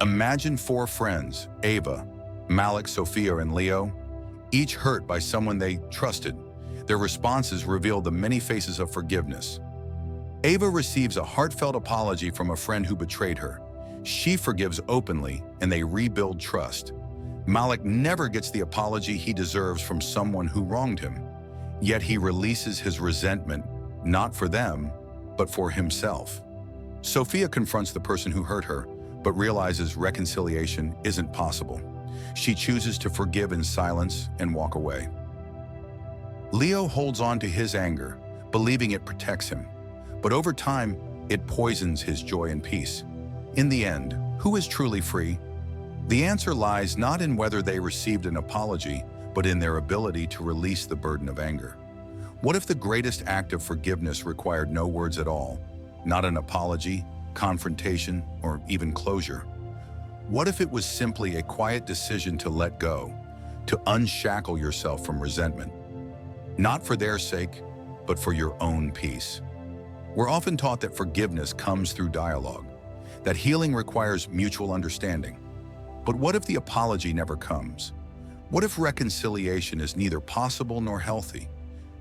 Imagine four friends, Ava, Malik, Sophia, and Leo, each hurt by someone they trusted. Their responses reveal the many faces of forgiveness. Ava receives a heartfelt apology from a friend who betrayed her. She forgives openly, and they rebuild trust. Malik never gets the apology he deserves from someone who wronged him. Yet he releases his resentment, not for them, but for himself. Sophia confronts the person who hurt her, but realizes reconciliation isn't possible. She chooses to forgive in silence and walk away. Leo holds on to his anger, believing it protects him. But over time, it poisons his joy and peace. In the end, who is truly free? The answer lies not in whether they received an apology, but in their ability to release the burden of anger. What if the greatest act of forgiveness required no words at all? Not an apology, confrontation, or even closure? What if it was simply a quiet decision to let go, to unshackle yourself from resentment? Not for their sake, but for your own peace. We're often taught that forgiveness comes through dialogue, that healing requires mutual understanding. But what if the apology never comes? What if reconciliation is neither possible nor healthy?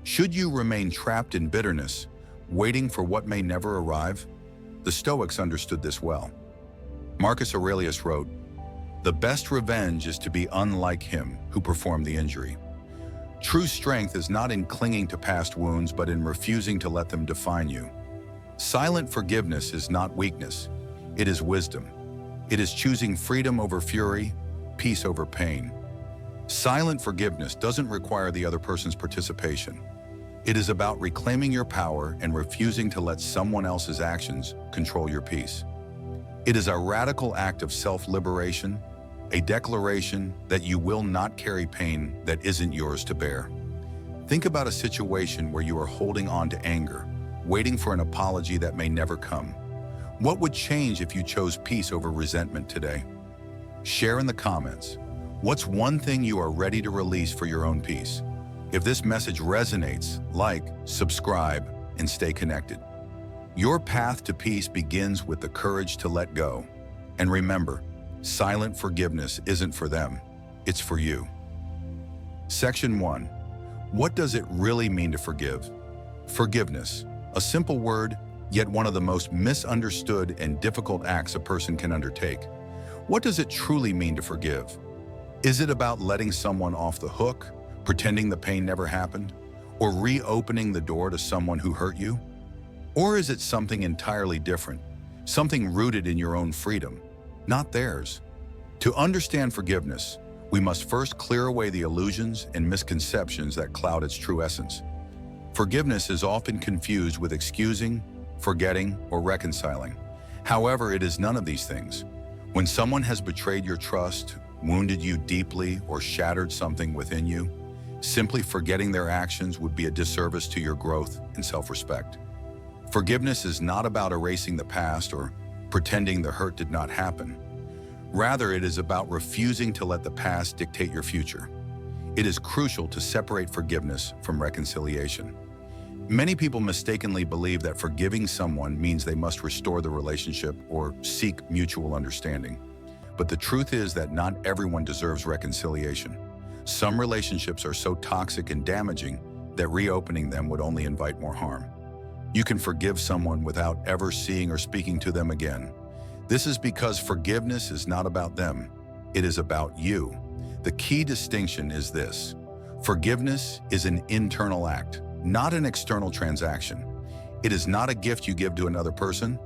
Should you remain trapped in bitterness, waiting for what may never arrive? The Stoics understood this well. Marcus Aurelius wrote, "The best revenge is to be unlike him who performed the injury." True strength is not in clinging to past wounds, but in refusing to let them define you. Silent forgiveness is not weakness, it is wisdom. It is choosing freedom over fury, peace over pain. Silent forgiveness doesn't require the other person's participation. It is about reclaiming your power and refusing to let someone else's actions control your peace. It is a radical act of self-liberation, a declaration that you will not carry pain that isn't yours to bear. Think about a situation where you are holding on to anger, waiting for an apology that may never come. What would change if you chose peace over resentment today? Share in the comments. What's one thing you are ready to release for your own peace? If this message resonates, like, subscribe, and stay connected. Your path to peace begins with the courage to let go. And remember, silent forgiveness isn't for them, it's for you. Section 1. What does it really mean to forgive? Forgiveness, a simple word, yet one of the most misunderstood and difficult acts a person can undertake. What does it truly mean to forgive? Is it about letting someone off the hook, pretending the pain never happened, or reopening the door to someone who hurt you? Or is it something entirely different, something rooted in your own freedom, not theirs? To understand forgiveness, we must first clear away the illusions and misconceptions that cloud its true essence. Forgiveness is often confused with excusing, forgetting, or reconciling. However, it is none of these things. When someone has betrayed your trust, wounded you deeply, or shattered something within you, simply forgetting their actions would be a disservice to your growth and self-respect. Forgiveness is not about erasing the past or pretending the hurt did not happen. Rather, it is about refusing to let the past dictate your future. It is crucial to separate forgiveness from reconciliation. Many people mistakenly believe that forgiving someone means they must restore the relationship or seek mutual understanding. But the truth is that not everyone deserves reconciliation. Some relationships are so toxic and damaging that reopening them would only invite more harm. You can forgive someone without ever seeing or speaking to them again. This is because forgiveness is not about them, it is about you. The key distinction is this: forgiveness is an internal act, not an external transaction. It is not a gift you give to another person.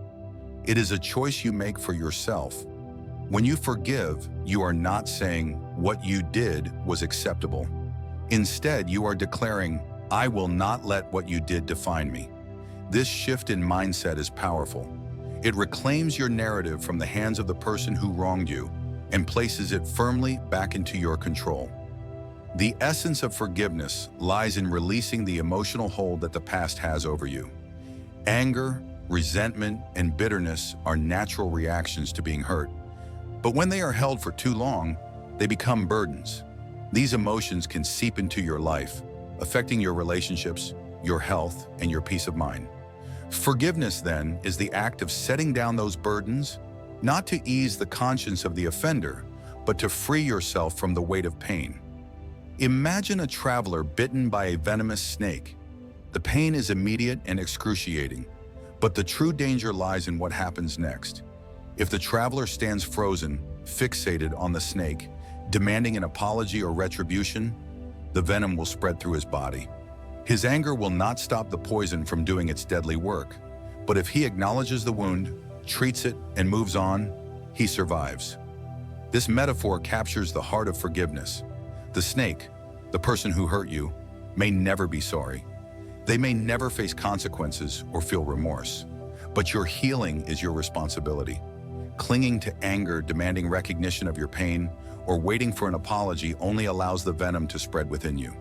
It is a choice you make for yourself. When you forgive, you are not saying what you did was acceptable. Instead, you are declaring, "I will not let what you did define me." This shift in mindset is powerful. It reclaims your narrative from the hands of the person who wronged you and places it firmly back into your control. The essence of forgiveness lies in releasing the emotional hold that the past has over you. Anger, resentment, and bitterness are natural reactions to being hurt. But when they are held for too long, they become burdens. These emotions can seep into your life, affecting your relationships, your health, and your peace of mind. Forgiveness, then, is the act of setting down those burdens, not to ease the conscience of the offender, but to free yourself from the weight of pain. Imagine a traveler bitten by a venomous snake. The pain is immediate and excruciating, but the true danger lies in what happens next. If the traveler stands frozen, fixated on the snake, demanding an apology or retribution, the venom will spread through his body. His anger will not stop the poison from doing its deadly work, but if he acknowledges the wound, treats it, and moves on, he survives. This metaphor captures the heart of forgiveness. The snake, the person who hurt you, may never be sorry. They may never face consequences or feel remorse, but your healing is your responsibility. Clinging to anger, demanding recognition of your pain, or waiting for an apology only allows the venom to spread within you.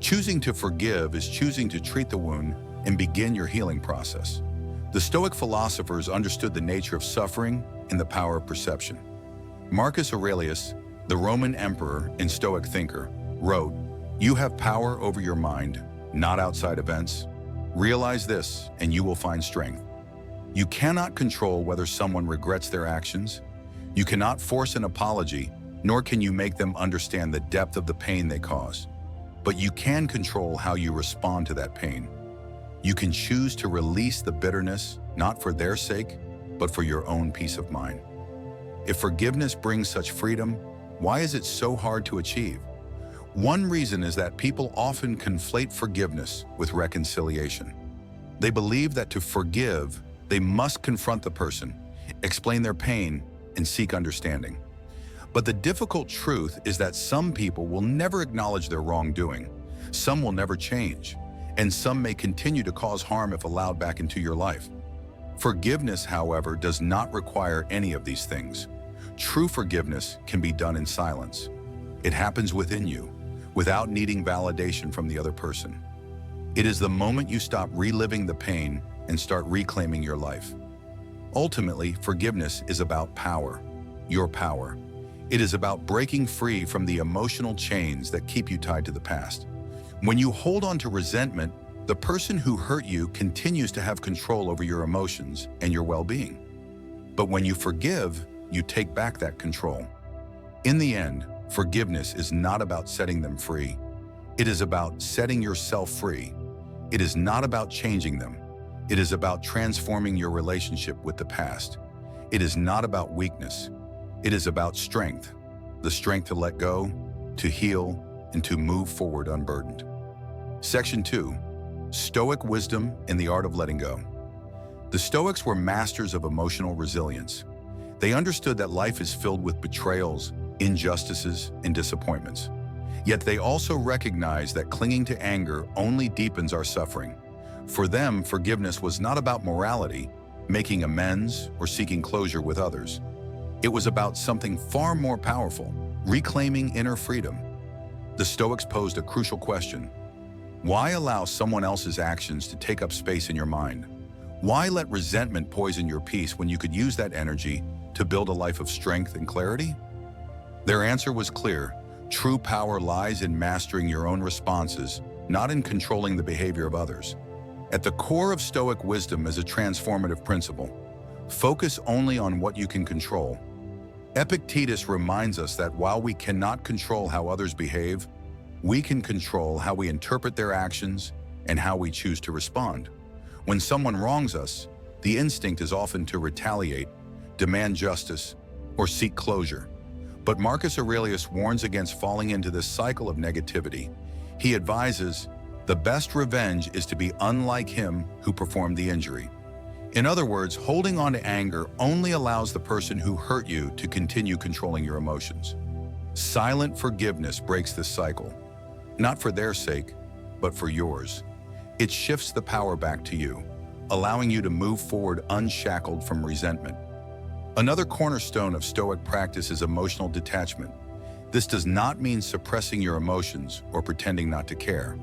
Choosing to forgive is choosing to treat the wound and begin your healing process. The Stoic philosophers understood the nature of suffering and the power of perception. Marcus Aurelius, the Roman emperor and Stoic thinker, wrote, "You have power over your mind, not outside events. Realize this, and you will find strength." You cannot control whether someone regrets their actions. You cannot force an apology, nor can you make them understand the depth of the pain they cause. But you can control how you respond to that pain. You can choose to release the bitterness, not for their sake, but for your own peace of mind. If forgiveness brings such freedom, why is it so hard to achieve? One reason is that people often conflate forgiveness with reconciliation. They believe that to forgive, they must confront the person, explain their pain, and seek understanding. But the difficult truth is that some people will never acknowledge their wrongdoing, some will never change, and some may continue to cause harm if allowed back into your life. Forgiveness, however, does not require any of these things. True forgiveness can be done in silence. It happens within you, without needing validation from the other person. It is the moment you stop reliving the pain and start reclaiming your life. Ultimately, forgiveness is about power, your power. It is about breaking free from the emotional chains that keep you tied to the past. When you hold on to resentment, the person who hurt you continues to have control over your emotions and your well-being. But when you forgive, you take back that control. In the end, forgiveness is not about setting them free. It is about setting yourself free. It is not about changing them. It is about transforming your relationship with the past. It is not about weakness. It is about strength, the strength to let go, to heal, and to move forward unburdened. Section 2, Stoic Wisdom and the Art of Letting Go. The Stoics were masters of emotional resilience. They understood that life is filled with betrayals, injustices, and disappointments. Yet they also recognized that clinging to anger only deepens our suffering. For them, forgiveness was not about morality, making amends, or seeking closure with others. It was about something far more powerful, reclaiming inner freedom. The Stoics posed a crucial question. Why allow someone else's actions to take up space in your mind? Why let resentment poison your peace when you could use that energy to build a life of strength and clarity? Their answer was clear. True power lies in mastering your own responses, not in controlling the behavior of others. At the core of Stoic wisdom is a transformative principle. Focus only on what you can control. Epictetus reminds us that while we cannot control how others behave, we can control how we interpret their actions and how we choose to respond. When someone wrongs us, the instinct is often to retaliate, demand justice, or seek closure. But Marcus Aurelius warns against falling into this cycle of negativity. He advises, the best revenge is to be unlike him who performed the injury. In other words, holding on to anger only allows the person who hurt you to continue controlling your emotions. Silent forgiveness breaks this cycle, not for their sake, but for yours. It shifts the power back to you, allowing you to move forward unshackled from resentment. Another cornerstone of Stoic practice is emotional detachment. This does not mean suppressing your emotions or pretending not to care.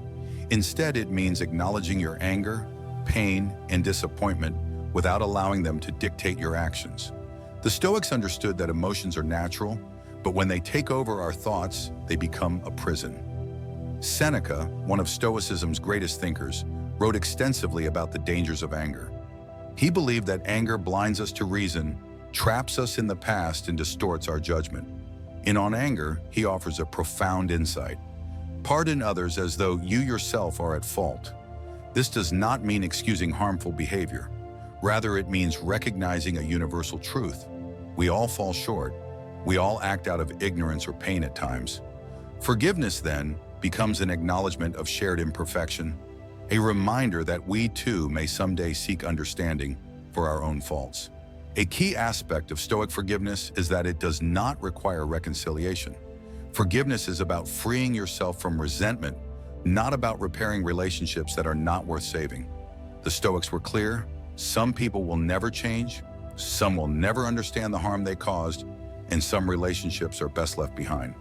Instead, it means acknowledging your anger, pain, and disappointment without allowing them to dictate your actions. The Stoics understood that emotions are natural, but when they take over our thoughts, they become a prison. Seneca, one of Stoicism's greatest thinkers, wrote extensively about the dangers of anger. He believed that anger blinds us to reason traps us in the past and distorts our judgment. In On Anger, he offers a profound insight. Pardon others as though you yourself are at fault. This does not mean excusing harmful behavior. Rather, it means recognizing a universal truth. We all fall short. We all act out of ignorance or pain at times. Forgiveness, then, becomes an acknowledgement of shared imperfection, a reminder that we too may someday seek understanding for our own faults. A key aspect of Stoic forgiveness is that it does not require reconciliation. Forgiveness is about freeing yourself from resentment, not about repairing relationships that are not worth saving. The Stoics were clear: some people will never change, some will never understand the harm they caused, and some relationships are best left behind.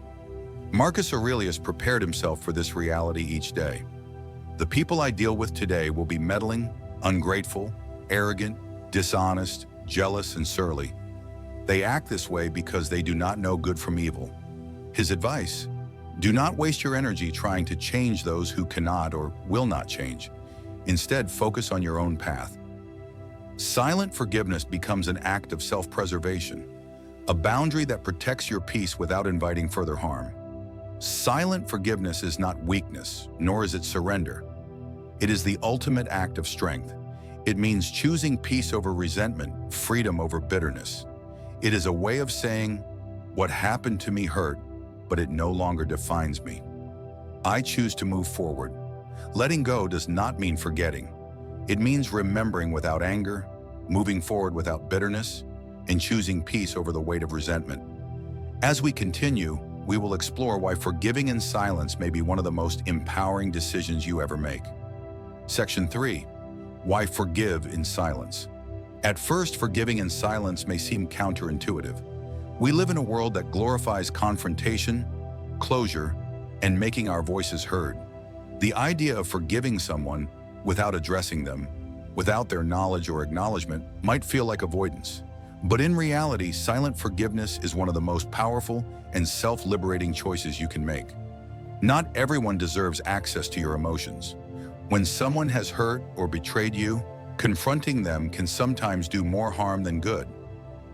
Marcus Aurelius prepared himself for this reality each day. The people I deal with today will be meddling, ungrateful, arrogant, dishonest, jealous, and surly. They act this way because they do not know good from evil. His advice: do not waste your energy trying to change those who cannot or will not change. Instead, focus on your own path. Silent forgiveness becomes an act of self-preservation, a boundary that protects your peace without inviting further harm. Silent forgiveness is not weakness, nor is it surrender. It is the ultimate act of strength. It means choosing peace over resentment, freedom over bitterness. It is a way of saying, what happened to me hurt, but it no longer defines me. I choose to move forward. Letting go does not mean forgetting. It means remembering without anger, moving forward without bitterness, and choosing peace over the weight of resentment. As we continue, we will explore why forgiving in silence may be one of the most empowering decisions you ever make. Section 3. Why forgive in silence? At first, forgiving in silence may seem counterintuitive. We live in a world that glorifies confrontation, closure, and making our voices heard. The idea of forgiving someone without addressing them, without their knowledge or acknowledgement, might feel like avoidance. But in reality, silent forgiveness is one of the most powerful and self-liberating choices you can make. Not everyone deserves access to your emotions. When someone has hurt or betrayed you, confronting them can sometimes do more harm than good.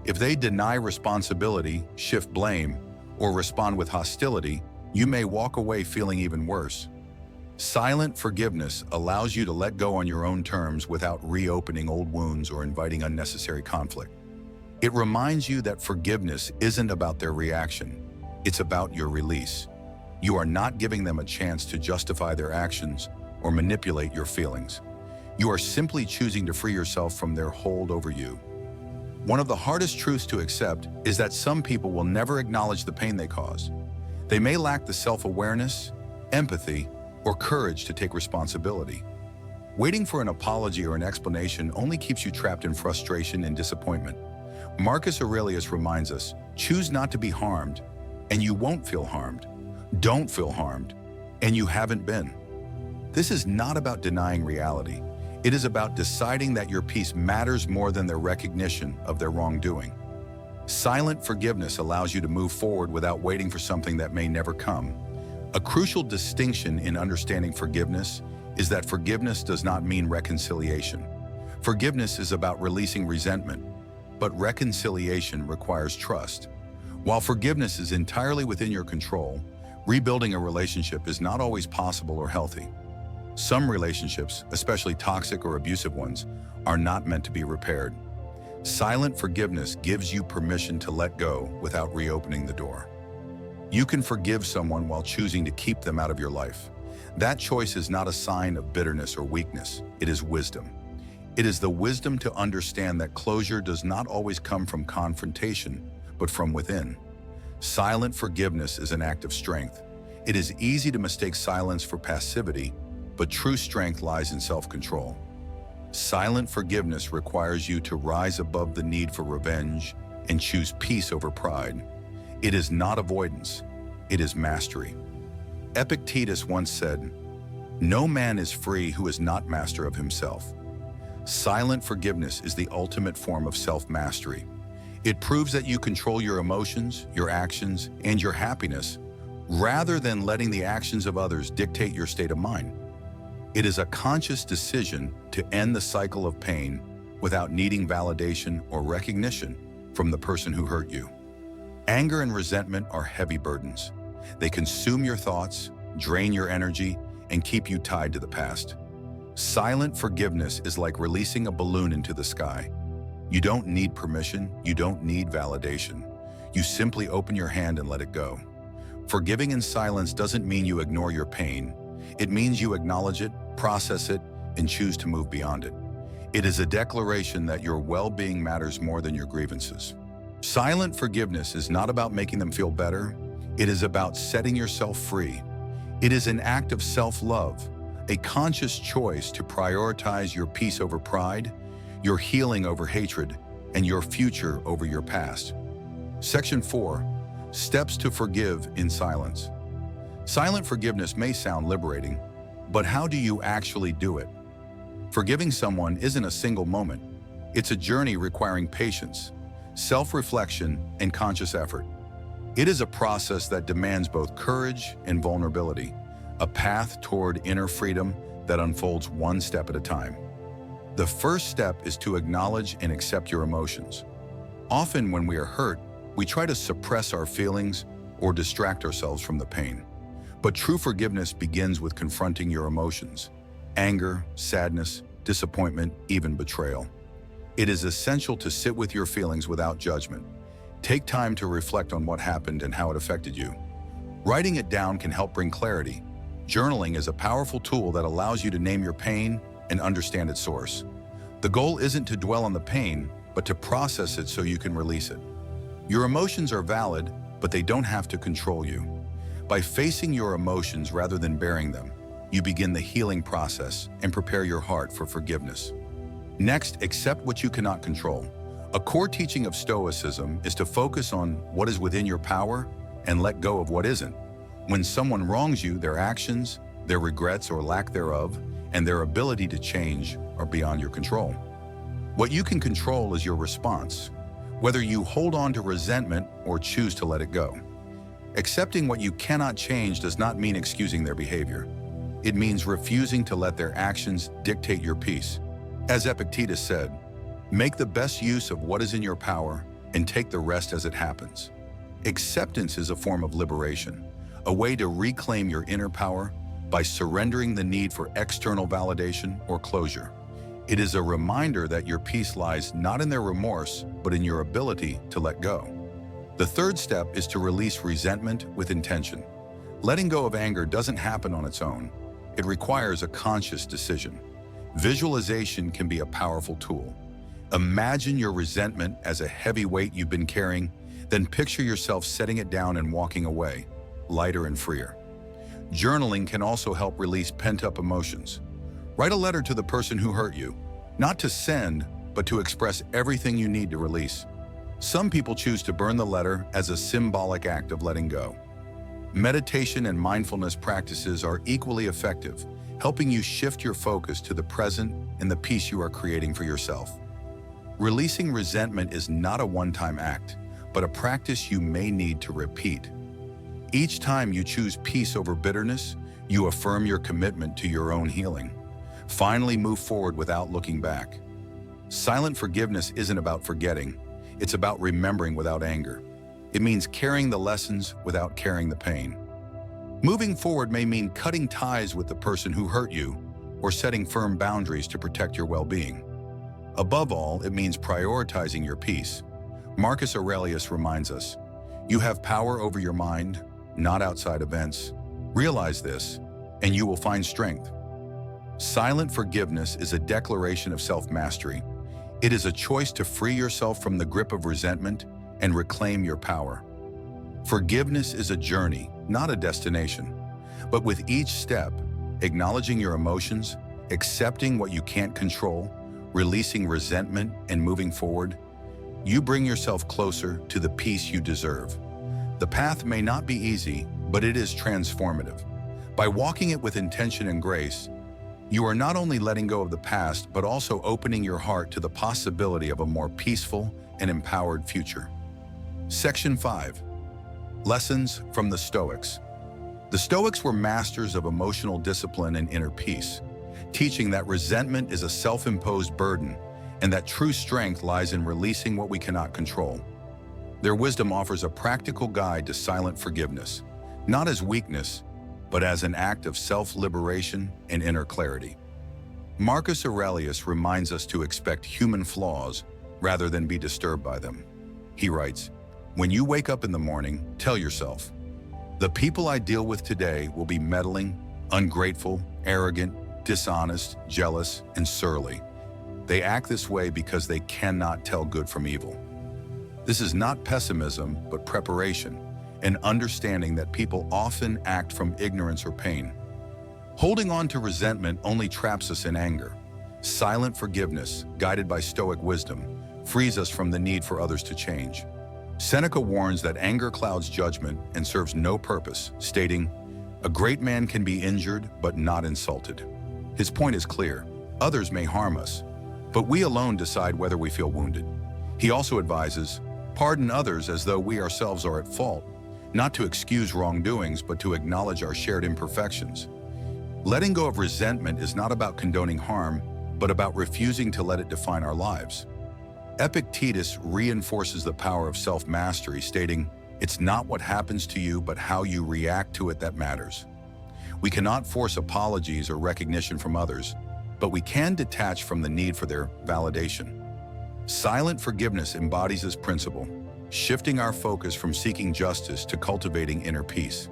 If they deny responsibility, shift blame, or respond with hostility, you may walk away feeling even worse. Silent forgiveness allows you to let go on your own terms without reopening old wounds or inviting unnecessary conflict. It reminds you that forgiveness isn't about their reaction, it's about your release. You are not giving them a chance to justify their actions or manipulate your feelings. You are simply choosing to free yourself from their hold over you. One of the hardest truths to accept is that some people will never acknowledge the pain they cause. They may lack the self-awareness, empathy, or courage to take responsibility. Waiting for an apology or an explanation only keeps you trapped in frustration and disappointment. Marcus Aurelius reminds us, choose not to be harmed, and you won't feel harmed. Don't feel harmed, and you haven't been. This is not about denying reality. It is about deciding that your peace matters more than their recognition of their wrongdoing. Silent forgiveness allows you to move forward without waiting for something that may never come. A crucial distinction in understanding forgiveness is that forgiveness does not mean reconciliation. Forgiveness is about releasing resentment, but reconciliation requires trust. While forgiveness is entirely within your control, rebuilding a relationship is not always possible or healthy. Some relationships, especially toxic or abusive ones, are not meant to be repaired. Silent forgiveness gives you permission to let go without reopening the door. You can forgive someone while choosing to keep them out of your life. That choice is not a sign of bitterness or weakness, it is wisdom. It is the wisdom to understand that closure does not always come from confrontation, but from within. Silent forgiveness is an act of strength. It is easy to mistake silence for passivity, but true strength lies in self-control. Silent forgiveness requires you to rise above the need for revenge and choose peace over pride. It is not avoidance, it is mastery. Epictetus once said, "No man is free who is not master of himself." Silent forgiveness is the ultimate form of self-mastery. It proves that you control your emotions, your actions, and your happiness, rather than letting the actions of others dictate your state of mind. It is a conscious decision to end the cycle of pain without needing validation or recognition from the person who hurt you. Anger and resentment are heavy burdens. They consume your thoughts, drain your energy, and keep you tied to the past. Silent forgiveness is like releasing a balloon into the sky. You don't need permission, you don't need validation. You simply open your hand and let it go. Forgiving in silence doesn't mean you ignore your pain. It means you acknowledge it, process it, and choose to move beyond it. It is a declaration that your well-being matters more than your grievances. Silent forgiveness is not about making them feel better. It is about setting yourself free. It is an act of self-love, a conscious choice to prioritize your peace over pride, your healing over hatred, and your future over your past. Section 4. Steps to forgive in silence. Silent forgiveness may sound liberating, but how do you actually do it? Forgiving someone isn't a single moment. It's a journey requiring patience, self-reflection, and conscious effort. It is a process that demands both courage and vulnerability, a path toward inner freedom that unfolds one step at a time. The first step is to acknowledge and accept your emotions. Often when we are hurt, we try to suppress our feelings or distract ourselves from the pain. But true forgiveness begins with confronting your emotions: anger, sadness, disappointment, even betrayal. It is essential to sit with your feelings without judgment. Take time to reflect on what happened and how it affected you. Writing it down can help bring clarity. Journaling is a powerful tool that allows you to name your pain and understand its source. The goal isn't to dwell on the pain, but to process it so you can release it. Your emotions are valid, but they don't have to control you. By facing your emotions rather than burying them, you begin the healing process and prepare your heart for forgiveness. Next, accept what you cannot control. A core teaching of Stoicism is to focus on what is within your power and let go of what isn't. When someone wrongs you, their actions, their regrets or lack thereof, and their ability to change are beyond your control. What you can control is your response, whether you hold on to resentment or choose to let it go. Accepting what you cannot change does not mean excusing their behavior. It means refusing to let their actions dictate your peace. As Epictetus said, make the best use of what is in your power and take the rest as it happens. Acceptance is a form of liberation, a way to reclaim your inner power by surrendering the need for external validation or closure. It is a reminder that your peace lies not in their remorse, but in your ability to let go. The third step is to release resentment with intention. Letting go of anger doesn't happen on its own. It requires a conscious decision. Visualization can be a powerful tool. Imagine your resentment as a heavy weight you've been carrying, then picture yourself setting it down and walking away, lighter and freer. Journaling can also help release pent-up emotions. Write a letter to the person who hurt you, not to send, but to express everything you need to release. Some people choose to burn the letter as a symbolic act of letting go. Meditation and mindfulness practices are equally effective, helping you shift your focus to the present and the peace you are creating for yourself. Releasing resentment is not a one-time act, but a practice you may need to repeat. Each time you choose peace over bitterness, you affirm your commitment to your own healing. Finally, move forward without looking back. Silent forgiveness isn't about forgetting. It's about remembering without anger. It means carrying the lessons without carrying the pain. Moving forward may mean cutting ties with the person who hurt you or setting firm boundaries to protect your well-being. Above all, it means prioritizing your peace. Marcus Aurelius reminds us, you have power over your mind, not outside events. Realize this, and you will find strength. Silent forgiveness is a declaration of self-mastery. It is a choice to free yourself from the grip of resentment and reclaim your power. Forgiveness is a journey, not a destination. But with each step, acknowledging your emotions, accepting what you can't control, releasing resentment, and moving forward, you bring yourself closer to the peace you deserve. The path may not be easy, but it is transformative. By walking it with intention and grace, you are not only letting go of the past, but also opening your heart to the possibility of a more peaceful and empowered future. Section 5. Lessons from the Stoics. The Stoics were masters of emotional discipline and inner peace, teaching that resentment is a self-imposed burden and that true strength lies in releasing what we cannot control. Their wisdom offers a practical guide to silent forgiveness, not as weakness, but as an act of self-liberation and inner clarity. Marcus Aurelius reminds us to expect human flaws rather than be disturbed by them. He writes, "When you wake up in the morning, tell yourself, the people I deal with today will be meddling, ungrateful, arrogant, dishonest, jealous, and surly. They act this way because they cannot tell good from evil." This is not pessimism, but preparation, an understanding that people often act from ignorance or pain. Holding on to resentment only traps us in anger. Silent forgiveness, guided by Stoic wisdom, frees us from the need for others to change. Seneca warns that anger clouds judgment and serves no purpose, stating, "A great man can be injured but not insulted." His point is clear. Others may harm us, but we alone decide whether we feel wounded. He also advises, "Pardon others as though we ourselves are at fault, not to excuse wrongdoings, but to acknowledge our shared imperfections." Letting go of resentment is not about condoning harm, but about refusing to let it define our lives. Epictetus reinforces the power of self-mastery, stating, "It's not what happens to you, but how you react to it that matters." We cannot force apologies or recognition from others, but we can detach from the need for their validation. Silent forgiveness embodies this principle, shifting our focus from seeking justice to cultivating inner peace.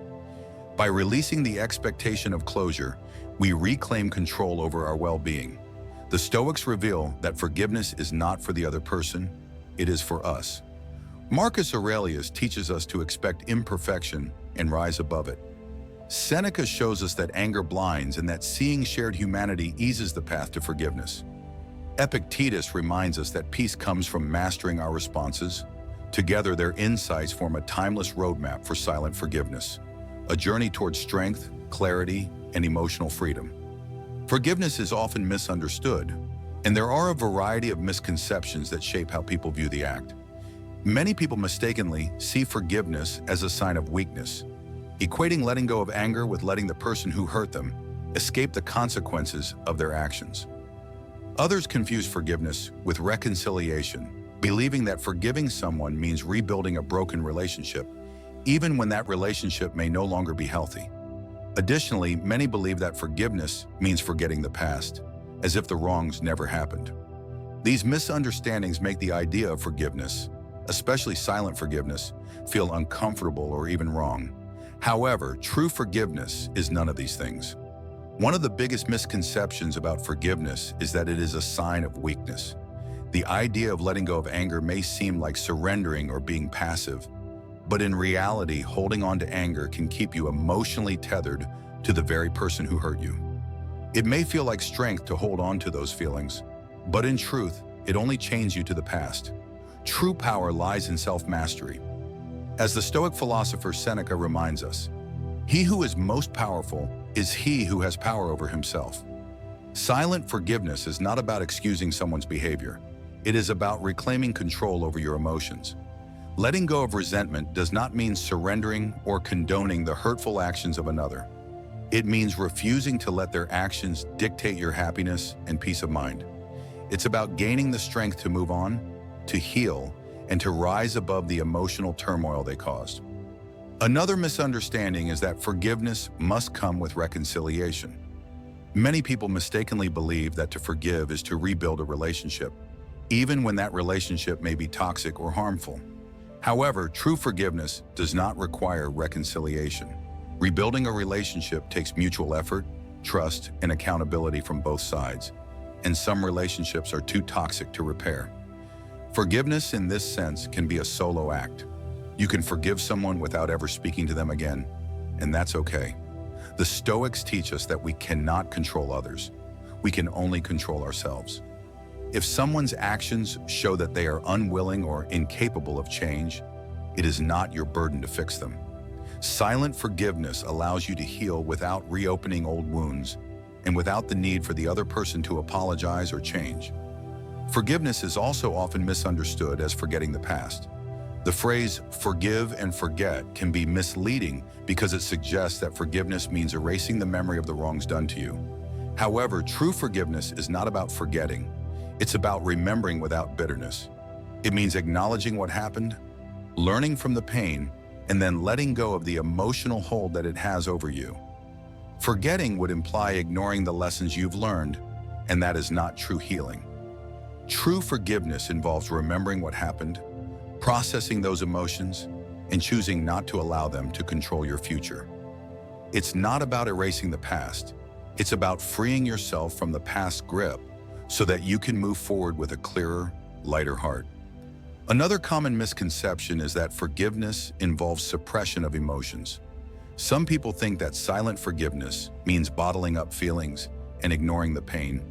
By releasing the expectation of closure, we reclaim control over our well-being. The Stoics reveal that forgiveness is not for the other person, it is for us. Marcus Aurelius teaches us to expect imperfection and rise above it. Seneca shows us that anger blinds and that seeing shared humanity eases the path to forgiveness. Epictetus reminds us that peace comes from mastering our responses. Together, their insights form a timeless roadmap for silent forgiveness, a journey towards strength, clarity, and emotional freedom. Forgiveness is often misunderstood, and there are a variety of misconceptions that shape how people view the act. Many people mistakenly see forgiveness as a sign of weakness, equating letting go of anger with letting the person who hurt them escape the consequences of their actions. Others confuse forgiveness with reconciliation, believing that forgiving someone means rebuilding a broken relationship, even when that relationship may no longer be healthy. Additionally, many believe that forgiveness means forgetting the past, as if the wrongs never happened. These misunderstandings make the idea of forgiveness, especially silent forgiveness, feel uncomfortable or even wrong. However, true forgiveness is none of these things. One of the biggest misconceptions about forgiveness is that it is a sign of weakness. The idea of letting go of anger may seem like surrendering or being passive, but in reality, holding on to anger can keep you emotionally tethered to the very person who hurt you. It may feel like strength to hold on to those feelings, but in truth, it only chains you to the past. True power lies in self-mastery. As the Stoic philosopher Seneca reminds us, "He who is most powerful is he who has power over himself." Silent forgiveness is not about excusing someone's behavior. It is about reclaiming control over your emotions. Letting go of resentment does not mean surrendering or condoning the hurtful actions of another. It means refusing to let their actions dictate your happiness and peace of mind. It's about gaining the strength to move on, to heal, and to rise above the emotional turmoil they caused. Another misunderstanding is that forgiveness must come with reconciliation. Many people mistakenly believe that to forgive is to rebuild a relationship, even when that relationship may be toxic or harmful. However, true forgiveness does not require reconciliation. Rebuilding a relationship takes mutual effort, trust, and accountability from both sides, and some relationships are too toxic to repair. Forgiveness in this sense can be a solo act. You can forgive someone without ever speaking to them again, and that's okay. The Stoics teach us that we cannot control others. We can only control ourselves. If someone's actions show that they are unwilling or incapable of change, it is not your burden to fix them. Silent forgiveness allows you to heal without reopening old wounds and without the need for the other person to apologize or change. Forgiveness is also often misunderstood as forgetting the past. The phrase "forgive and forget" can be misleading because it suggests that forgiveness means erasing the memory of the wrongs done to you. However, true forgiveness is not about forgetting. It's about remembering without bitterness. It means acknowledging what happened, learning from the pain, and then letting go of the emotional hold that it has over you. Forgetting would imply ignoring the lessons you've learned, and that is not true healing. True forgiveness involves remembering what happened, processing those emotions, and choosing not to allow them to control your future. It's not about erasing the past. It's about freeing yourself from the past's grip so that you can move forward with a clearer, lighter heart. Another common misconception is that forgiveness involves suppression of emotions. Some people think that silent forgiveness means bottling up feelings and ignoring the pain,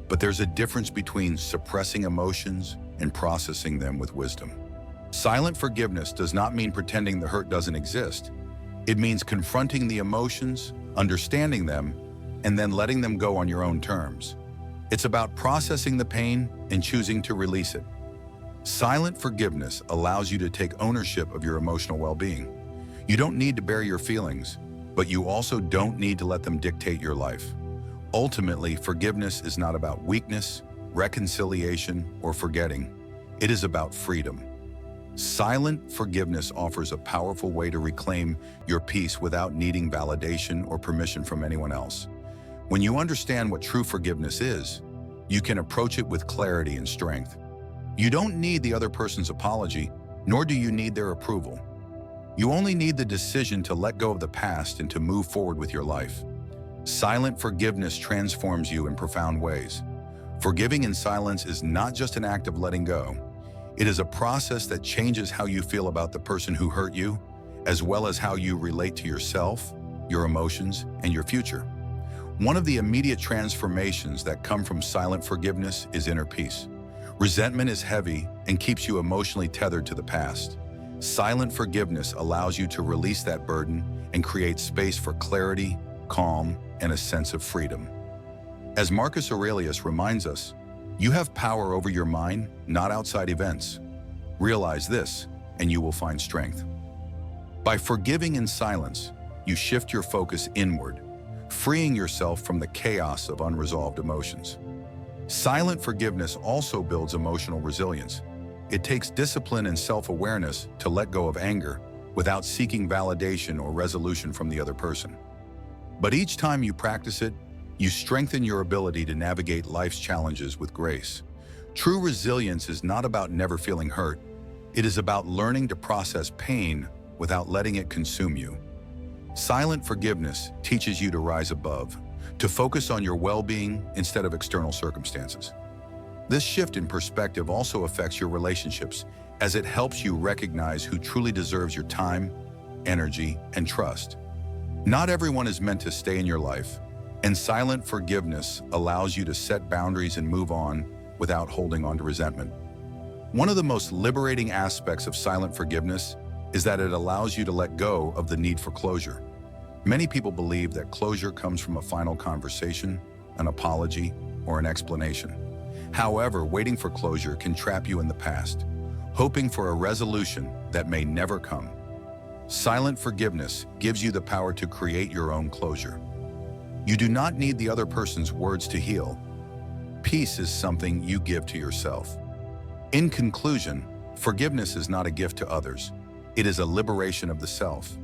but there's a difference between suppressing emotions and processing them with wisdom. Silent forgiveness does not mean pretending the hurt doesn't exist. It means confronting the emotions, understanding them, and then letting them go on your own terms. It's about processing the pain and choosing to release it. Silent forgiveness allows you to take ownership of your emotional well-being. You don't need to bury your feelings, but you also don't need to let them dictate your life. Ultimately, forgiveness is not about weakness, reconciliation, or forgetting. It is about freedom. Silent forgiveness offers a powerful way to reclaim your peace without needing validation or permission from anyone else. When you understand what true forgiveness is, you can approach it with clarity and strength. You don't need the other person's apology, nor do you need their approval. You only need the decision to let go of the past and to move forward with your life. Silent forgiveness transforms you in profound ways. Forgiving in silence is not just an act of letting go. It is a process that changes how you feel about the person who hurt you, as well as how you relate to yourself, your emotions, and your future. One of the immediate transformations that come from silent forgiveness is inner peace. Resentment is heavy and keeps you emotionally tethered to the past. Silent forgiveness allows you to release that burden and create space for clarity, calm, and a sense of freedom. As Marcus Aurelius reminds us, you have power over your mind, not outside events. Realize this, and you will find strength. By forgiving in silence, you shift your focus inward, freeing yourself from the chaos of unresolved emotions. Silent forgiveness also builds emotional resilience. It takes discipline and self-awareness to let go of anger without seeking validation or resolution from the other person. But each time you practice it, you strengthen your ability to navigate life's challenges with grace. True resilience is not about never feeling hurt. It is about learning to process pain without letting it consume you. Silent forgiveness teaches you to rise above, to focus on your well-being instead of external circumstances. This shift in perspective also affects your relationships, as it helps you recognize who truly deserves your time, energy, and trust. Not everyone is meant to stay in your life, and silent forgiveness allows you to set boundaries and move on without holding on to resentment. One of the most liberating aspects of silent forgiveness is that it allows you to let go of the need for closure. Many people believe that closure comes from a final conversation, an apology, or an explanation. However, waiting for closure can trap you in the past, hoping for a resolution that may never come. Silent forgiveness gives you the power to create your own closure. You do not need the other person's words to heal. Peace is something you give to yourself. In conclusion, forgiveness is not a gift to others. It is a liberation of the self.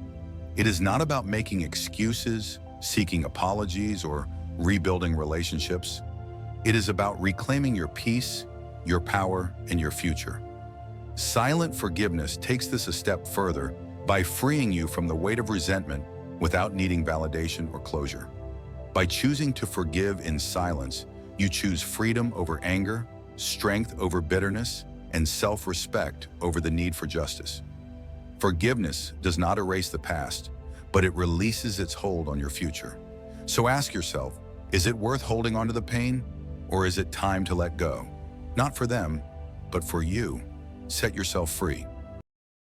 It is not about making excuses, seeking apologies, or rebuilding relationships. It is about reclaiming your peace, your power, and your future. Silent forgiveness takes this a step further by freeing you from the weight of resentment without needing validation or closure. By choosing to forgive in silence, you choose freedom over anger, strength over bitterness, and self-respect over the need for justice. Forgiveness does not erase the past, but it releases its hold on your future. So ask yourself, is it worth holding on to the pain, or is it time to let go? Not for them, but for you. Set yourself free.